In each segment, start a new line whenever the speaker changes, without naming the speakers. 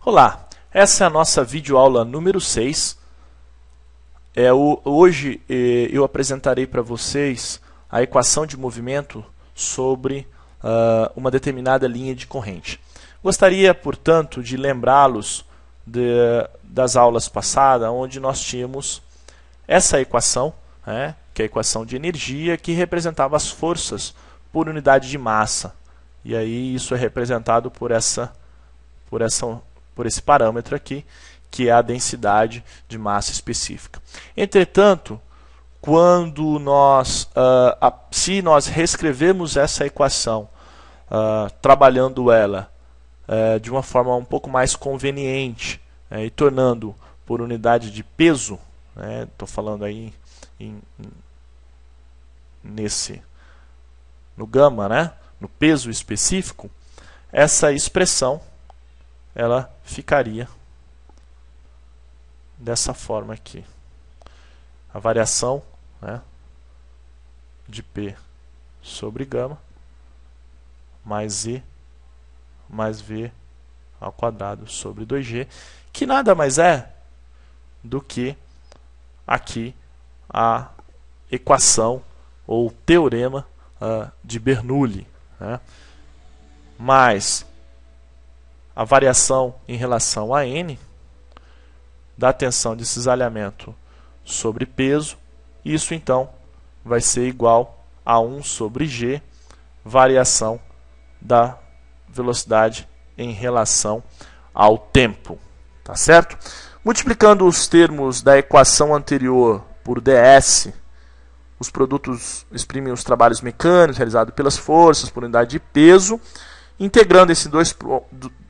Olá, essa é a nossa videoaula número 6. Hoje eu apresentarei para vocês a equação de movimento sobre uma determinada linha de corrente. Gostaria, portanto, de lembrá-los das aulas passadas, onde nós tínhamos essa equação, que é a equação de energia, que representava as forças por unidade de massa. E aí isso é representado por esse parâmetro aqui, que é a densidade de massa específica. Entretanto, quando se nós reescrevermos essa equação, trabalhando ela de uma forma um pouco mais conveniente, e tornando por unidade de peso, estou falando aí no gama, no peso específico, essa expressão ela ficaria dessa forma aqui. A variação de P sobre gama mais I mais V ao quadrado sobre 2G, que nada mais é do que aqui a equação ou teorema de Bernoulli, mais a variação em relação a N da tensão de cisalhamento sobre peso. Isso então vai ser igual a 1 sobre G, variação da velocidade em relação ao tempo. Tá certo? Multiplicando os termos da equação anterior por ds, os produtos exprimem os trabalhos mecânicos realizados pelas forças por unidade de peso, integrando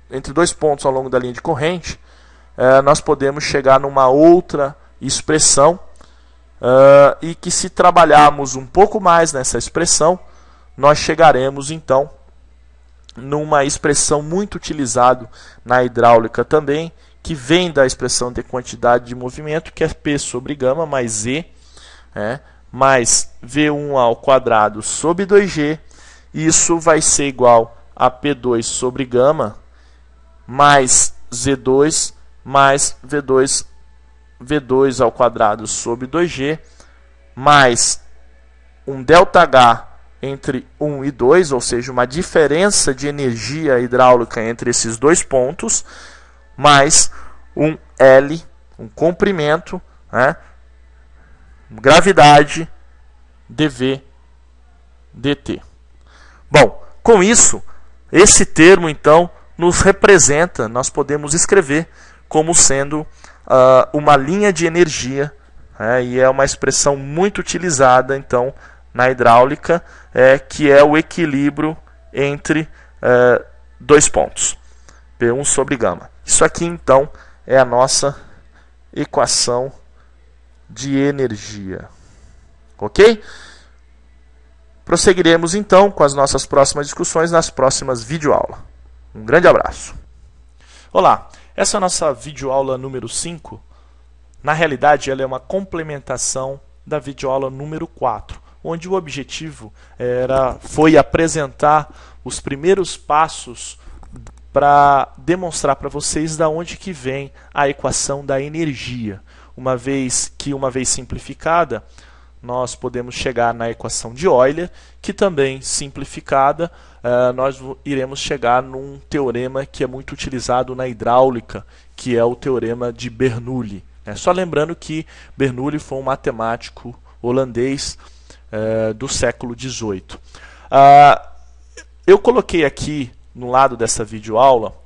entre dois pontos ao longo da linha de corrente, nós podemos chegar numa outra expressão, e que, se trabalharmos um pouco mais nessa expressão, nós chegaremos então numa expressão muito utilizada na hidráulica também, que vem da expressão de quantidade de movimento, que é P sobre gama mais E, mais V1 ao quadrado sobre 2G. Isso vai ser igual a P2 sobre gama mais Z2 mais V2 ao quadrado sobre 2G, mais um ΔH entre 1 e 2, ou seja, uma diferença de energia hidráulica entre esses dois pontos, mais um L, um comprimento, gravidade, dV, dt. Bom, com isso, esse termo então nos representa, nós podemos escrever como sendo uma linha de energia, e é uma expressão muito utilizada então na hidráulica, que é o equilíbrio entre dois pontos, P1 sobre gama. Isso aqui então é a nossa equação de energia. Ok? Prosseguiremos então com as nossas próximas discussões nas próximas videoaulas. Um grande abraço. Olá, essa é a nossa videoaula número 5. Na realidade, ela é uma complementação da videoaula número 4, onde o objetivo foi apresentar os primeiros passos para demonstrar para vocês da onde que vem a equação da energia. Uma vez simplificada, nós podemos chegar na equação de Euler, que também simplificada, nós iremos chegar num teorema que é muito utilizado na hidráulica, que é o teorema de Bernoulli. Só lembrando que Bernoulli foi um matemático holandês do século XVIII. Eu coloquei aqui no lado dessa videoaula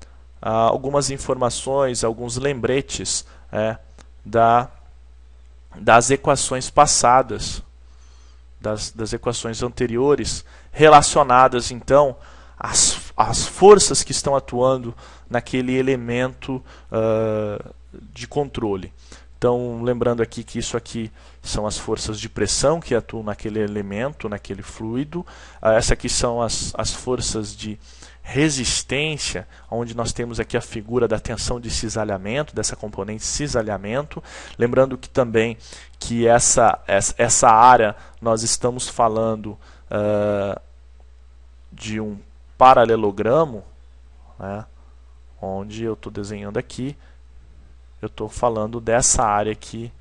algumas informações, alguns lembretes das equações passadas, das equações anteriores, relacionadas então às forças que estão atuando naquele elemento de controle. Então, lembrando aqui que isso aqui são as forças de pressão que atuam naquele elemento, naquele fluido. Essa aqui são as forças de resistência, onde nós temos aqui a figura da tensão de cisalhamento, dessa componente cisalhamento. Lembrando que também que essa área nós estamos falando de um paralelogramo, onde eu estou desenhando aqui, eu estou falando dessa área aqui,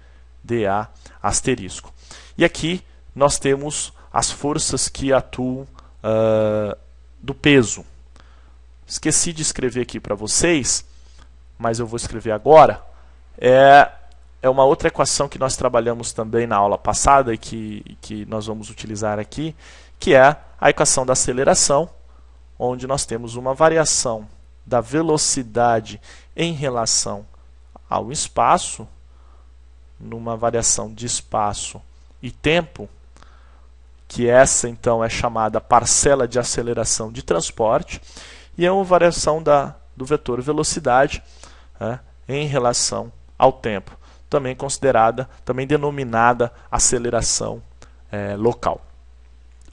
dA asterisco. E aqui nós temos as forças que atuam do peso. Esqueci de escrever aqui para vocês, mas eu vou escrever agora. É uma outra equação que nós trabalhamos também na aula passada e que nós vamos utilizar aqui, que é a equação da aceleração, onde nós temos uma variação da velocidade em relação ao espaço, numa variação de espaço e tempo, que essa então é chamada parcela de aceleração de transporte, e é uma variação do vetor velocidade em relação ao tempo, também considerada, também denominada aceleração local.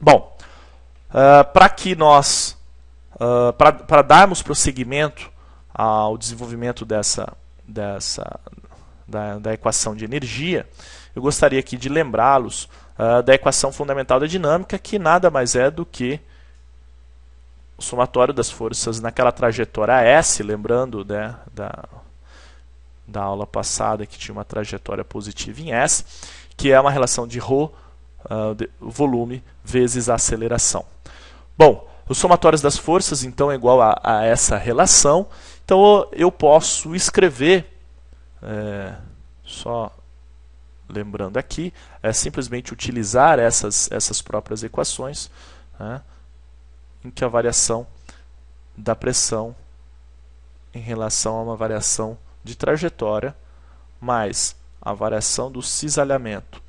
Bom, para que nós, para darmos prosseguimento ao desenvolvimento da equação de energia, eu gostaria aqui de lembrá-los da equação fundamental da dinâmica, que nada mais é do que o somatório das forças naquela trajetória S, lembrando da aula passada que tinha uma trajetória positiva em S, que é uma relação de ρ, volume, vezes a aceleração. Bom, os somatórios das forças então é igual a essa relação, então eu posso escrever, só lembrando aqui, é simplesmente utilizar essas próprias equações, em que a variação da pressão em relação a uma variação de trajetória, mais a variação do cisalhamento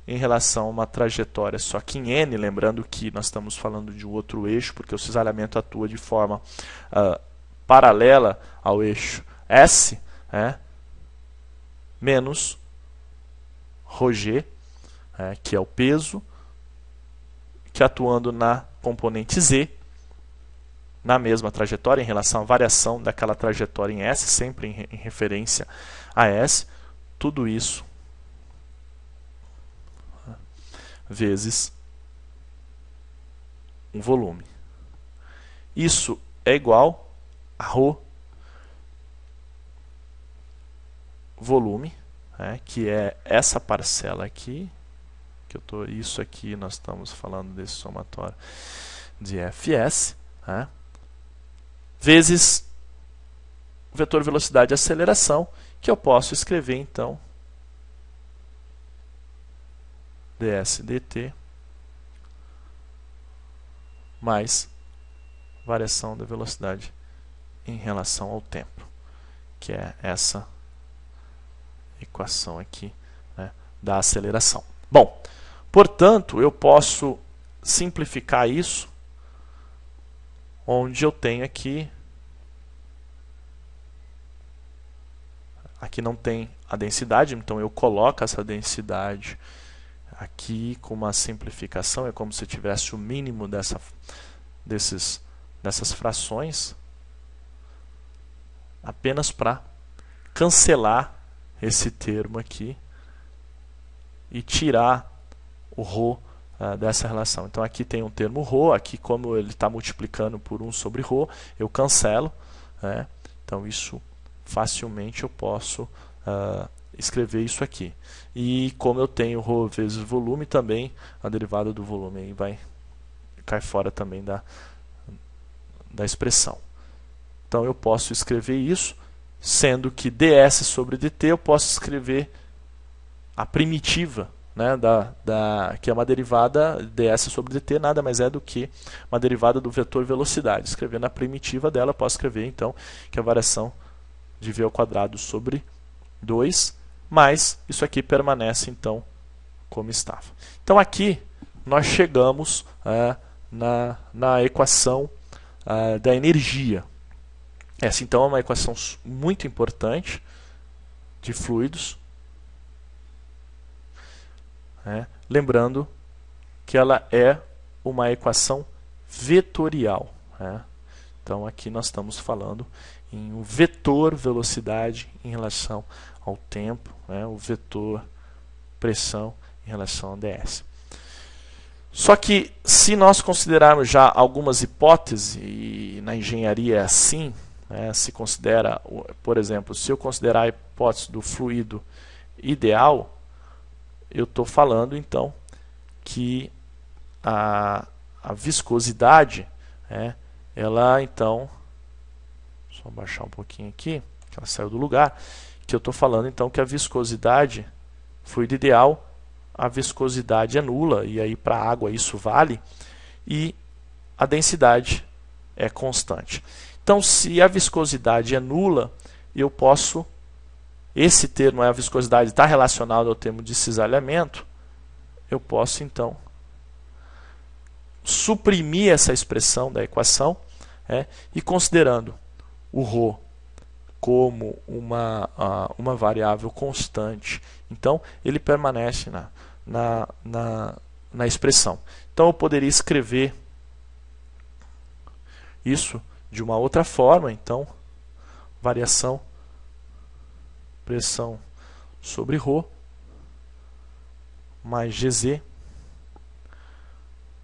em relação a uma trajetória só que em N, lembrando que nós estamos falando de um outro eixo, porque o cisalhamento atua de forma paralela ao eixo S, menos ρg, que é o peso, que atuando na componente Z, na mesma trajetória, em relação à variação daquela trajetória em S, sempre em referência a S, tudo isso vezes um volume. Isso é igual a ρ volume, que é essa parcela aqui, isso aqui nós estamos falando desse somatório de Fs, vezes o vetor velocidade e aceleração, que eu posso escrever então ds dt mais variação da velocidade em relação ao tempo, que é essa equação aqui, da aceleração. Bom, portanto, eu posso simplificar isso, onde eu tenho aqui não tem a densidade, então eu coloco essa densidade aqui com uma simplificação, é como se tivesse o mínimo dessas frações, apenas para cancelar esse termo aqui e tirar o ρ dessa relação. Então aqui tem um termo ρ, aqui como ele está multiplicando por 1 sobre ρ, eu cancelo, então isso facilmente eu posso escrever isso aqui. E como eu tenho ρ vezes volume, também a derivada do volume aí cai fora também da expressão. Então eu posso escrever isso, sendo que ds sobre dt eu posso escrever a primitiva, que é uma derivada, ds sobre dt nada mais é do que uma derivada do vetor velocidade. Escrevendo a primitiva dela, eu posso escrever então que a variação de v ao quadrado sobre 2, mas isso aqui permanece então como estava. Então aqui nós chegamos na equação da energia. Essa então é uma equação muito importante de fluidos, lembrando que ela é uma equação vetorial. Então aqui nós estamos falando em um vetor velocidade em relação ao tempo, o vetor pressão em relação ao ds. Só que se nós considerarmos já algumas hipóteses, e na engenharia é assim, né, se considera, por exemplo, se eu considerar a hipótese do fluido ideal, eu estou falando então que a viscosidade, ela então, só baixar um pouquinho aqui, que ela saiu do lugar, que eu estou falando então que a viscosidade, fluido ideal, a viscosidade é nula, e aí para a água isso vale, e a densidade é constante. Então, se a viscosidade é nula, eu posso, esse termo, a viscosidade está relacionado ao termo de cisalhamento, eu posso então suprimir essa expressão da equação, e considerando o ρ como uma variável constante, então ele permanece na expressão. Então eu poderia escrever isso de uma outra forma, então variação pressão sobre ρ mais Gz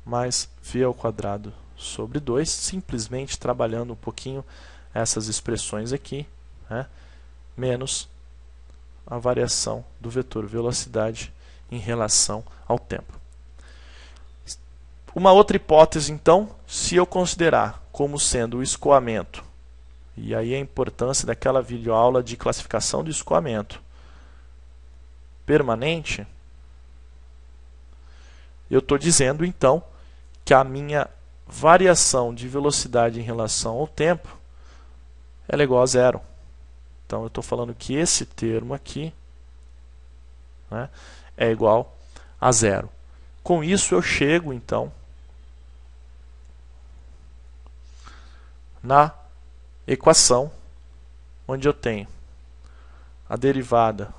mais V ao quadrado sobre 2, simplesmente trabalhando um pouquinho essas expressões aqui, menos a variação do vetor velocidade em relação ao tempo. Uma outra hipótese, então, se eu considerar como sendo o escoamento, e aí a importância daquela videoaula de classificação do escoamento permanente, eu estou dizendo, então, que a minha variação de velocidade em relação ao tempo ela é igual a zero. Então, eu estou falando que esse termo aqui, é igual a zero. Com isso, eu chego, então, na equação onde eu tenho a derivada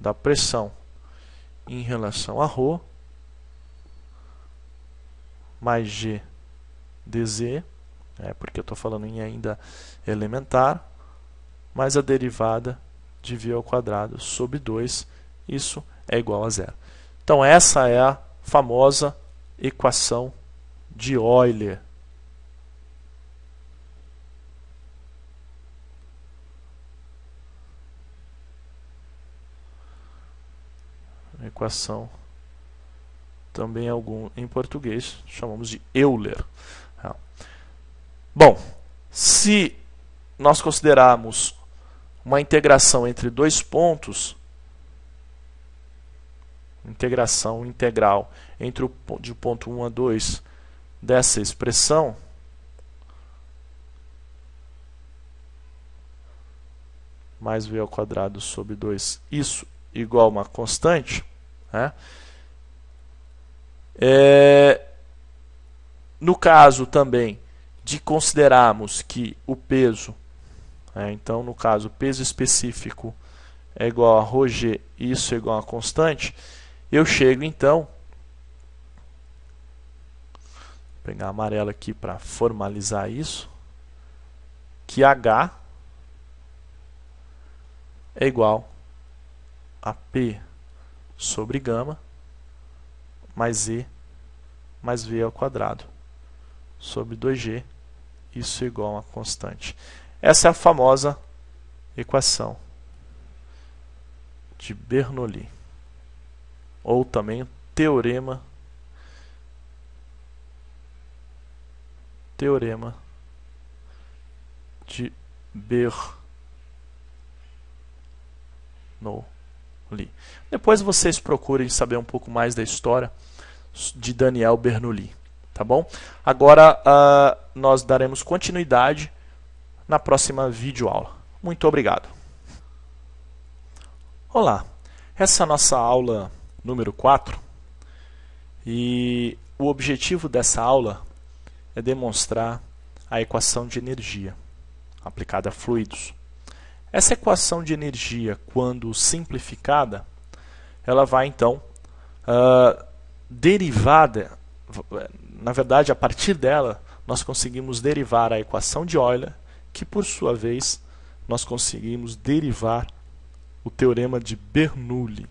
da pressão em relação a ρ mais G dz, porque eu estou falando em ainda elementar, mais a derivada de V ao quadrado sobre 2, isso é igual a zero. Então essa é a famosa equação de Euler. Equação também em português chamamos de Euler. Bom, se nós considerarmos uma integração entre dois pontos, integração integral entre de ponto 1 a 2 dessa expressão, mais V ao quadrado sobre 2, isso igual a uma constante, no caso também de considerarmos que o peso, então no caso o peso específico é igual a ρg e isso é igual a uma constante, eu chego então, vou pegar amarelo aqui para formalizar isso, que H é igual a P sobre gama mais E mais V ao quadrado sobre 2G, isso é igual a uma constante. Essa é a famosa equação de Bernoulli, ou também teorema de Bernoulli. Depois vocês procurem saber um pouco mais da história de Daniel Bernoulli, tá bom? Agora nós daremos continuidade na próxima videoaula. Muito obrigado. Olá, essa é a nossa aula número 4 e o objetivo dessa aula é demonstrar a equação de energia aplicada a fluidos. Essa equação de energia, quando simplificada, ela vai então derivada, na verdade, a partir dela, nós conseguimos derivar a equação de Euler, que por sua vez, nós conseguimos derivar o teorema de Bernoulli,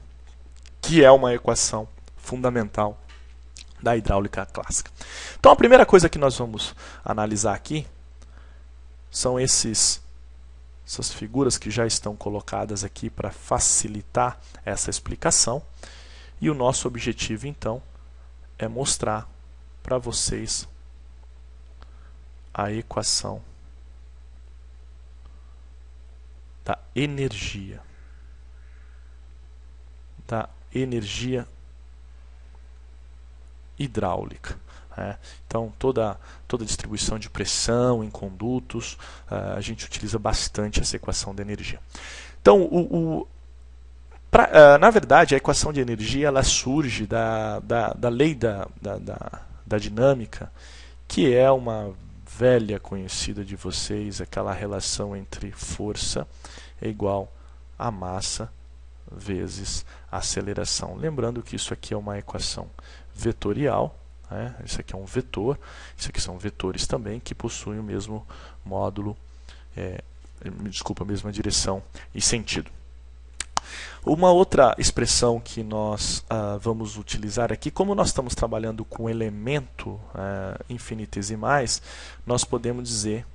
que é uma equação fundamental da hidráulica clássica. Então a primeira coisa que nós vamos analisar aqui são essas figuras que já estão colocadas aqui para facilitar essa explicação. E o nosso objetivo, então, é mostrar para vocês a equação da energia hidráulica. Então, toda distribuição de pressão em condutos, a gente utiliza bastante essa equação de energia. Então, na verdade, a equação de energia ela surge da lei da dinâmica, que é uma velha conhecida de vocês, aquela relação entre força é igual a massa vezes a aceleração. Lembrando que isso aqui é uma equação vetorial, isso aqui é um vetor, isso aqui são vetores também que possuem o mesmo módulo, a mesma direção e sentido. Uma outra expressão que nós vamos utilizar aqui, como nós estamos trabalhando com elemento infinitesimais, nós podemos dizer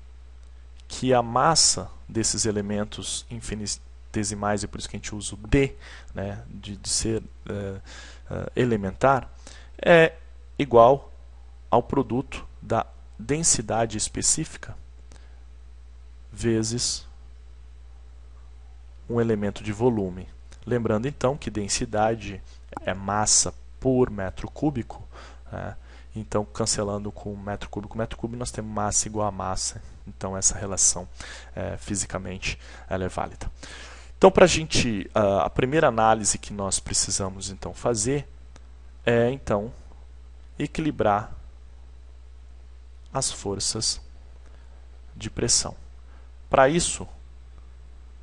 que a massa desses elementos infinitesimais, e por isso que a gente usa o D, de ser elementar, é igual ao produto da densidade específica vezes um elemento de volume. Lembrando então que densidade é massa por metro cúbico, então cancelando com metro cúbico, nós temos massa igual a massa, então essa relação fisicamente ela é válida. Então, para a primeira análise que nós precisamos então fazer é então equilibrar as forças de pressão. Para isso,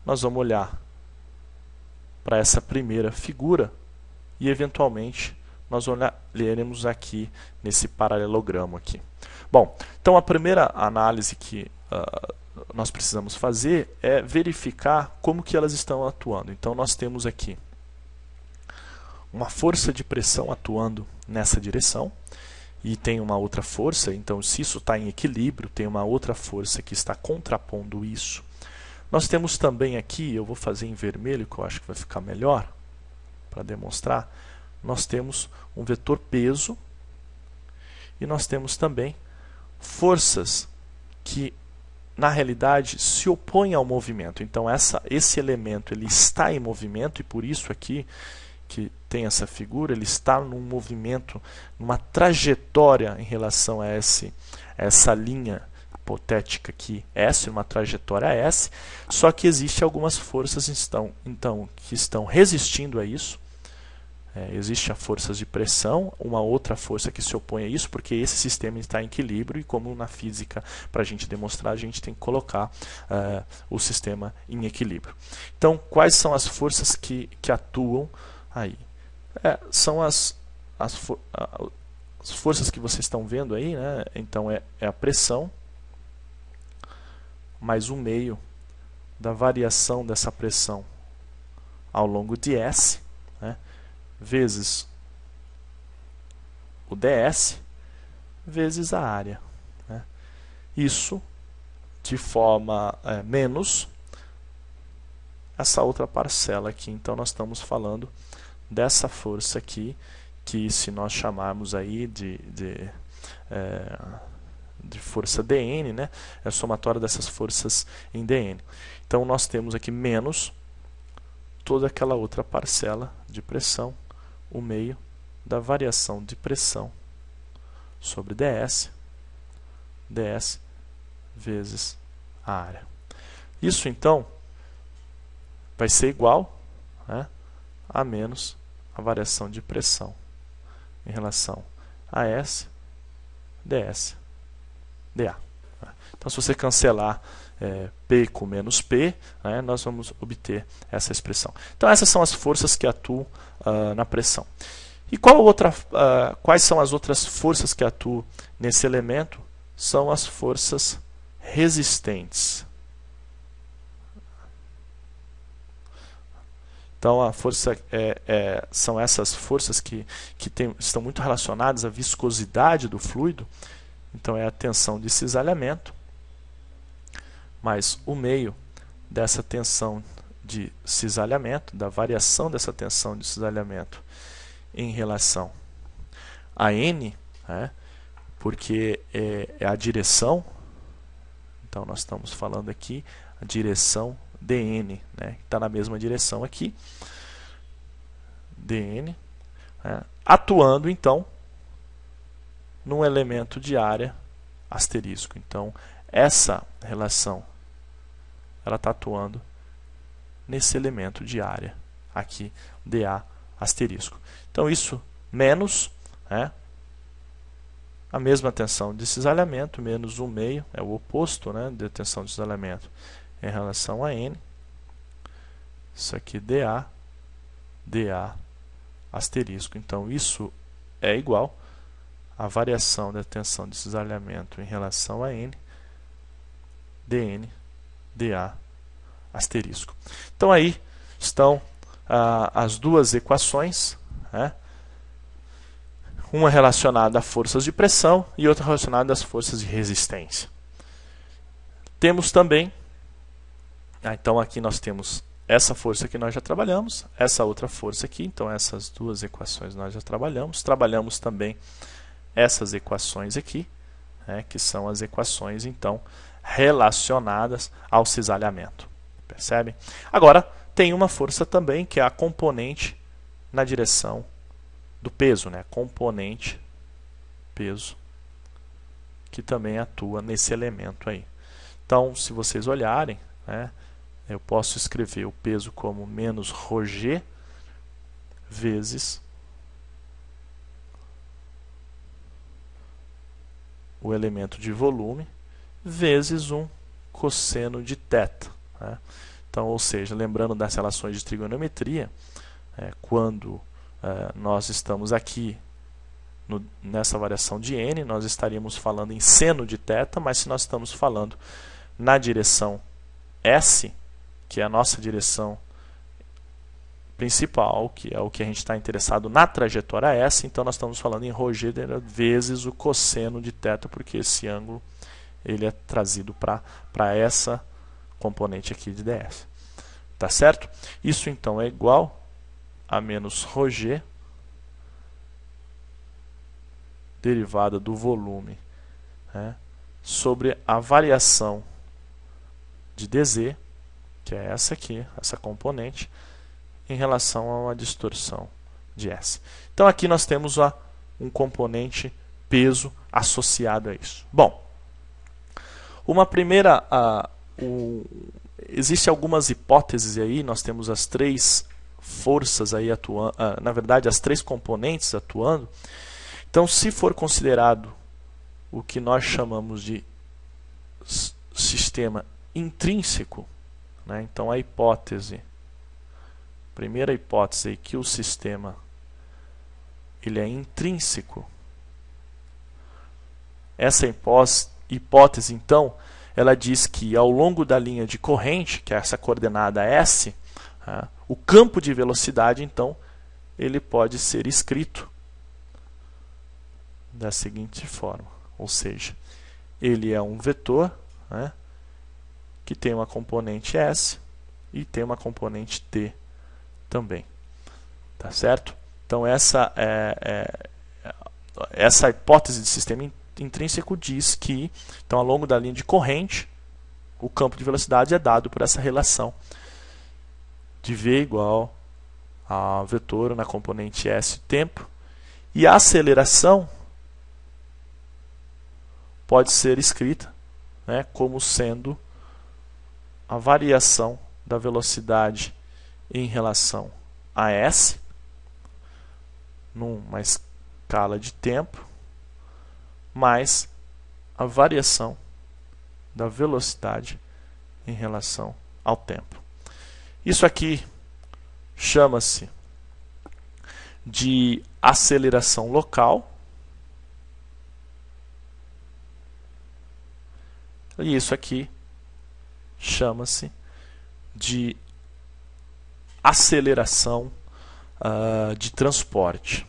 nós vamos olhar para essa primeira figura e eventualmente nós olharemos aqui nesse paralelogramo aqui. Bom, então a primeira análise que nós precisamos fazer é verificar como que elas estão atuando. Então nós temos aqui uma força de pressão atuando nessa direção e tem uma outra força, então se isso está em equilíbrio, tem uma outra força que está contrapondo isso. Nós temos também aqui, eu vou fazer em vermelho, que eu acho que vai ficar melhor para demonstrar, nós temos um vetor peso e nós temos também forças que na realidade se opõem ao movimento. Então esse elemento ele está em movimento e por isso aqui que tem essa figura, ele está num movimento, numa trajetória em relação a essa linha hipotética aqui, S, uma trajetória S, só que existe algumas forças que estão resistindo a isso. Existe a força de pressão, uma outra força que se opõe a isso, porque esse sistema está em equilíbrio e como na física, para a gente demonstrar, a gente tem que colocar o sistema em equilíbrio. Então, quais são as forças que atuam aí? São as forças que vocês estão vendo aí, Então, é a pressão mais 1/2 da variação dessa pressão ao longo de S, vezes o ds, vezes a área. Isso de forma menos essa outra parcela aqui. Então, nós estamos falando dessa força aqui, que se nós chamarmos aí de força dN, é a somatória dessas forças em dN. Então, nós temos aqui menos toda aquela outra parcela de pressão, 1/2 da variação de pressão sobre ds vezes a área. Isso, então, vai ser igual a menos a variação de pressão em relação a S, ds, dA. Então, se você cancelar P com menos P, nós vamos obter essa expressão. Então, essas são as forças que atuam na pressão. E quais são as outras forças que atuam nesse elemento? São as forças resistentes. Então, a força são essas forças que estão muito relacionadas à viscosidade do fluido. Então, é a tensão de cisalhamento mais o meio dessa tensão de cisalhamento, da variação dessa tensão de cisalhamento em relação a N, né, porque é a direção. Então nós estamos falando aqui a direção dN, né, que está na mesma direção aqui, dN, né, atuando então num elemento de área asterisco. Então essa relação ela está atuando nesse elemento de área aqui, dA asterisco. Então isso menos, né, a mesma tensão de cisalhamento, menos 1/2, é o oposto, né, da tensão de cisalhamento em relação a N. Isso aqui dA asterisco. Então isso é igual à variação da tensão de cisalhamento em relação a N, dN, dA asterisco. Então aí estão as duas equações, né? Uma relacionada a forças de pressão e outra relacionada às forças de resistência. Temos também, então aqui nós temos essa força que nós já trabalhamos, essa outra força aqui, então essas duas equações nós já trabalhamos. Trabalhamos também essas equações aqui, né, que são as equações então relacionadas ao cisalhamento. Percebe? Agora, tem uma força também que é a componente na direção do peso, né? Componente peso, que também atua nesse elemento aí. Então, se vocês olharem, né, eu posso escrever o peso como menos ρg vezes o elemento de volume vezes um cosseno de θ, né? Então, ou seja, lembrando das relações de trigonometria, quando nós estamos aqui nessa variação de n, nós estaríamos falando em seno de θ, mas se nós estamos falando na direção S, que é a nossa direção principal, que é o que a gente está interessado na trajetória S, então nós estamos falando em ρg vezes o cosseno de θ, porque esse ângulo ele é trazido para essa componente aqui de ds. Tá certo? Isso então é igual a menos ρg derivada do volume, né, sobre a variação de dz, que é essa aqui, essa componente, em relação a uma distorção de S. Então aqui nós temos um componente peso associado a isso. Bom, uma primeira... Existem algumas hipóteses aí, nós temos as três forças aí atuando, na verdade as três componentes atuando. Então, se for considerado o que nós chamamos de sistema intrínseco, né, então a primeira hipótese é que o sistema ele é intrínseco. Essa hipótese, então, ela diz que ao longo da linha de corrente, que é essa coordenada S, o campo de velocidade, então, ele pode ser escrito da seguinte forma, ou seja, ele é um vetor, né, que tem uma componente S e tem uma componente T também. Tá certo? Então essa hipótese de sistema intrínseco diz que, então, ao longo da linha de corrente, o campo de velocidade é dado por essa relação de V igual a vetor na componente S tempo, e a aceleração pode ser escrita, né, como sendo a variação da velocidade em relação a S numa escala de tempo mais a variação da velocidade em relação ao tempo. Isso aqui chama-se de aceleração local. E isso aqui chama-se de aceleração de transporte.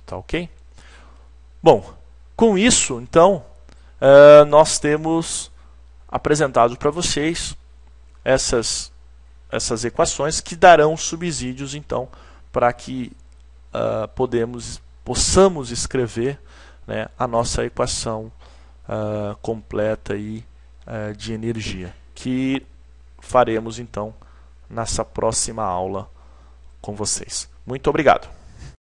Tá ok? Bom, Com isso, então, nós temos apresentado para vocês essas equações que darão subsídios, então, para que possamos escrever, né, a nossa equação completa aí, de energia, que faremos, então, nessa próxima aula com vocês. Muito obrigado.